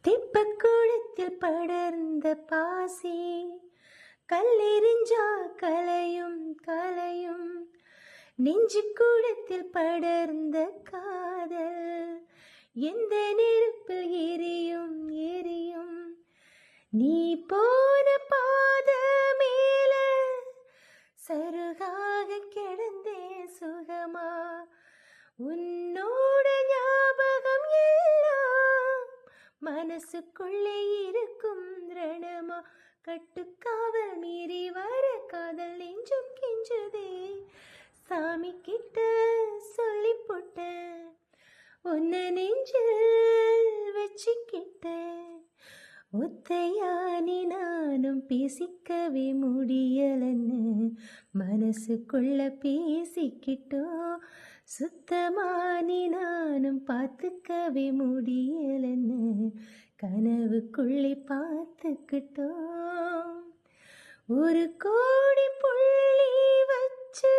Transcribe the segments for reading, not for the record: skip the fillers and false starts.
தெப்பக்குளத்தில் படர்ந்த பாசி கல்லெறிஞ்சா கலையும் கலையும். நெஞ்சுக்குளத்தில் படர்ந்த காதல் எந்த நெருப்பில் எரியும் எரியும். நீ போன பாத மேல சருகாக கிடந்தே சுகமா. உன்னோட ஞாபகம் எல்லாம் மனசுக்குள்ளே இருக்கும் ரணமா. கட்டுக்காவல் மீறி வர காதல் நெஞ்சும் கெஞ்சுதே. சாமி கிட்ட சொல்லி போட்ட உன்னை நெஞ்சில் வச்சுக்கிட்ட. ஒத்தையானி நானும் பேசிக்கவே முடியலன்னு மனசுக்குள்ள பேசிக்கிட்டோம். சுத்தமானி நானும் பார்த்துக்கவே முடியலன்னு கனவுக்குள்ளே பார்த்துக்கிட்டோம். ஒரு கோடி புள்ளி வச்சு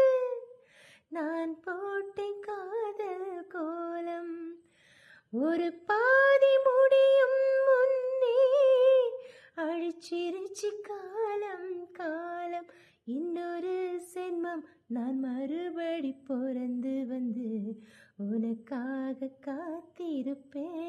நான் போட்டேன் காதல் கோலம். ஒரு பாதி முடியும் முன்னே அழிச்சிருச்சு காலம் காலம். இன்னொரு சென்மம் நான் மறுபடி பிறந்து வந்து உனக்காக காத்திருப்பேன்.